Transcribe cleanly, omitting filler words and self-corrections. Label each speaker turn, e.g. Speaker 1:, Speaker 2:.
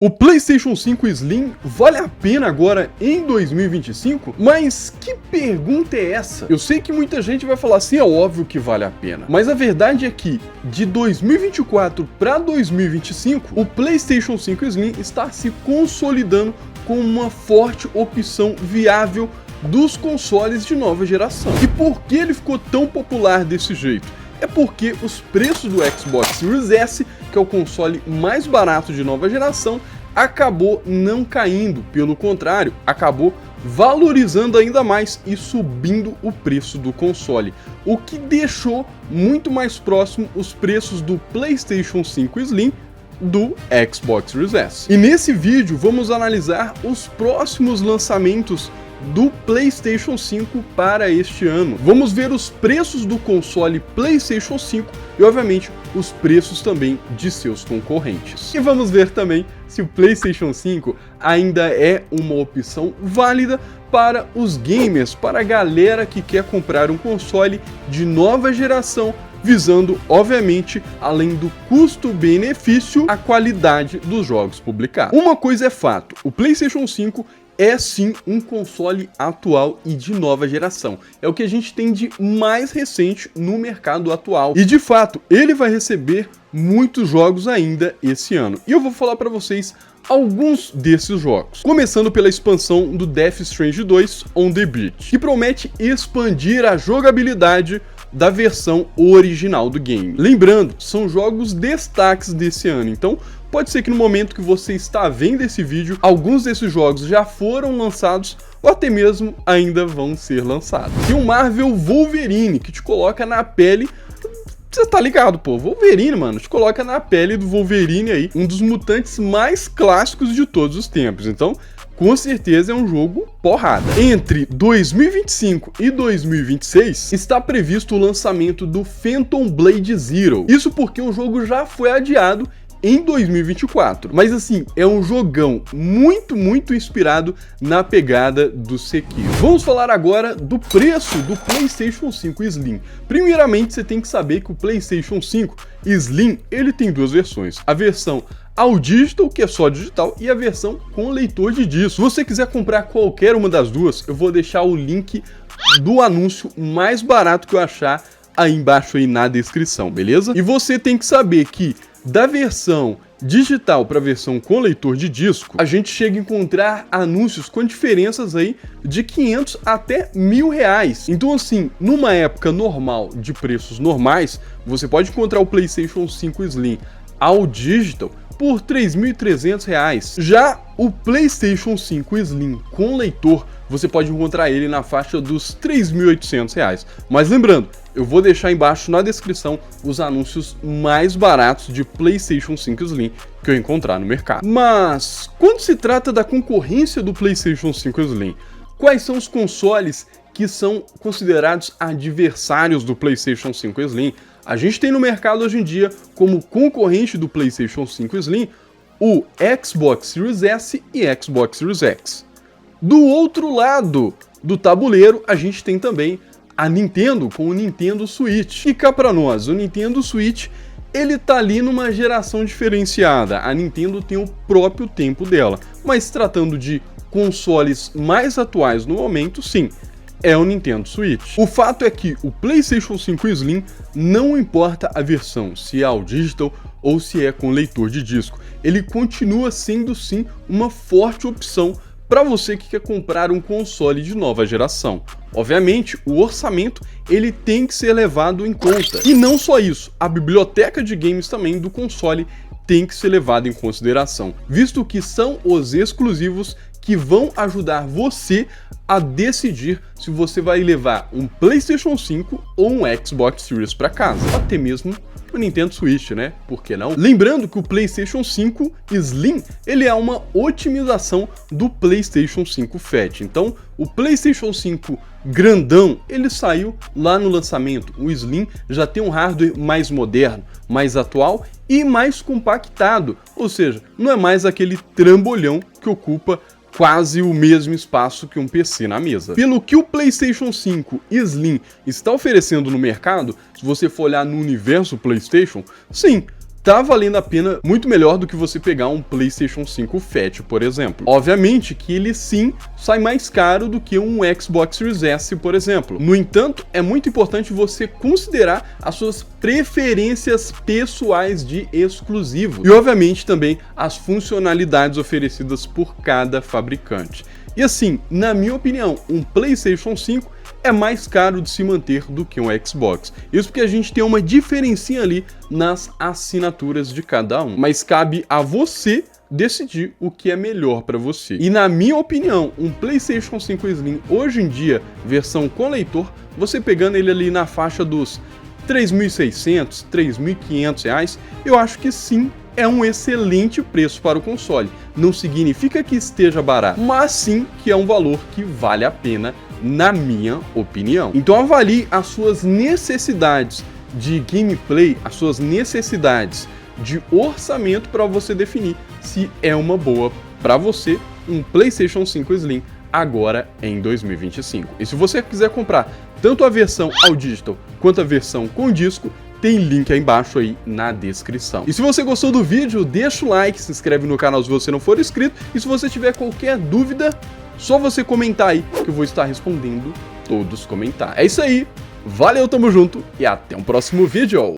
Speaker 1: O PlayStation 5 Slim vale a pena agora em 2025? Mas que pergunta é essa? Eu sei que muita gente vai falar assim, é óbvio que vale a pena. Mas a verdade é que, de 2024 para 2025, o PlayStation 5 Slim está se consolidando como uma forte opção viável dos consoles de nova geração. E por que ele ficou tão popular desse jeito? É porque os preços do Xbox Series S, que é o console mais barato de nova geração, acabou não caindo, pelo contrário, acabou valorizando ainda mais e subindo o preço do console, o que deixou muito mais próximo os preços do PlayStation 5 Slim do Xbox Series S. E nesse vídeo vamos analisar os próximos lançamentos do PlayStation 5 para este ano. Vamos ver os preços do console PlayStation 5 e, obviamente, os preços também de seus concorrentes. E vamos ver também se o PlayStation 5 ainda é uma opção válida para os gamers, para a galera que quer comprar um console de nova geração, visando, obviamente, além do custo-benefício, a qualidade dos jogos publicados. Uma coisa é fato, o PlayStation 5 é sim um console atual e de nova geração. É o que a gente tem de mais recente no mercado atual. E de fato, ele vai receber muitos jogos ainda esse ano. E eu vou falar para vocês alguns desses jogos. Começando pela expansão do Death Stranding 2 On The Beach, que promete expandir a jogabilidade da versão original do game. Lembrando, são jogos destaques desse ano, então pode ser que no momento que você está vendo esse vídeo, alguns desses jogos já foram lançados ou até mesmo ainda vão ser lançados. E o Marvel Wolverine, que te coloca na pele... Você tá ligado, pô, Wolverine, mano, te coloca na pele do Wolverine aí, um dos mutantes mais clássicos de todos os tempos, então com certeza é um jogo porrada. Entre 2025 e 2026 está previsto o lançamento do Phantom Blade Zero, isso porque o jogo já foi adiado em 2024, mas assim, é um jogão muito inspirado na pegada do Sekiro. Vamos falar agora do preço do PlayStation 5 Slim. Primeiramente, você tem que saber que o PlayStation 5 Slim, ele tem duas versões. A versão All Digital, que é só digital, e a versão com leitor de disco. Se você quiser comprar qualquer uma das duas, eu vou deixar o link do anúncio mais barato que eu achar aí embaixo aí na descrição, beleza? E você tem que saber que da versão digital para a versão com leitor de disco, a gente chega a encontrar anúncios com diferenças aí de 500 até R$1.000. Então assim, numa época normal de preços normais, você pode encontrar o PlayStation 5 Slim All Digital por R$3.300. Já o PlayStation 5 Slim com leitor, você pode encontrar ele na faixa dos R$3.800. Mas lembrando, eu vou deixar embaixo na descrição os anúncios mais baratos de PlayStation 5 Slim que eu encontrar no mercado. Mas quando se trata da concorrência do PlayStation 5 Slim, quais são os consoles que são considerados adversários do PlayStation 5 Slim? A gente tem no mercado hoje em dia, como concorrente do PlayStation 5 Slim, o Xbox Series S e Xbox Series X. Do outro lado do tabuleiro, a gente tem também a Nintendo com o Nintendo Switch. E cá pra nós, o Nintendo Switch, ele tá ali numa geração diferenciada. A Nintendo tem o próprio tempo dela. Mas tratando de consoles mais atuais no momento, sim, é o Nintendo Switch. O fato é que o PlayStation 5 Slim, não importa a versão, se é All Digital ou se é com leitor de disco, ele continua sendo sim uma forte opção para você que quer comprar um console de nova geração. Obviamente, o orçamento ele tem que ser levado em conta. E não só isso, a biblioteca de games também do console tem que ser levada em consideração, visto que são os exclusivos que vão ajudar você a decidir se você vai levar um PlayStation 5 ou um Xbox Series para casa, até mesmo o Nintendo Switch, né? Por que não? Lembrando que o PlayStation 5 Slim, ele é uma otimização do PlayStation 5 Fat. Então, o PlayStation 5 grandão, ele saiu lá no lançamento. O Slim já tem um hardware mais moderno, mais atual e mais compactado. Ou seja, não é mais aquele trambolhão que ocupa quase o mesmo espaço que um PC na mesa. Pelo que o PlayStation 5 Slim está oferecendo no mercado, se você for olhar no universo PlayStation, sim, tá valendo a pena muito melhor do que você pegar um PlayStation 5 Fat, por exemplo. Obviamente que ele sim sai mais caro do que um Xbox Series S, por exemplo. No entanto, é muito importante você considerar as suas preferências pessoais de exclusivos e, obviamente, também as funcionalidades oferecidas por cada fabricante. E assim, na minha opinião, um PlayStation 5 é mais caro de se manter do que um Xbox. Isso porque a gente tem uma diferencinha ali nas assinaturas de cada um. Mas cabe a você decidir o que é melhor para você. E na minha opinião, um PlayStation 5 Slim hoje em dia, versão com leitor, você pegando ele ali na faixa dos R$3.600, R$3.500, eu acho que sim, é um excelente preço para o console. Não significa que esteja barato, mas sim que é um valor que vale a pena, na minha opinião. Então avalie as suas necessidades de gameplay, as suas necessidades de orçamento para você definir se é uma boa para você um PlayStation 5 Slim agora em 2025. E se você quiser comprar tanto a versão All Digital quanto a versão com disco, tem link aí embaixo aí na descrição. E se você gostou do vídeo, deixa o like, se inscreve no canal se você não for inscrito, e se você tiver qualquer dúvida, só você comentar aí que eu vou estar respondendo todos os comentários. É isso aí, valeu, tamo junto e até um próximo vídeo!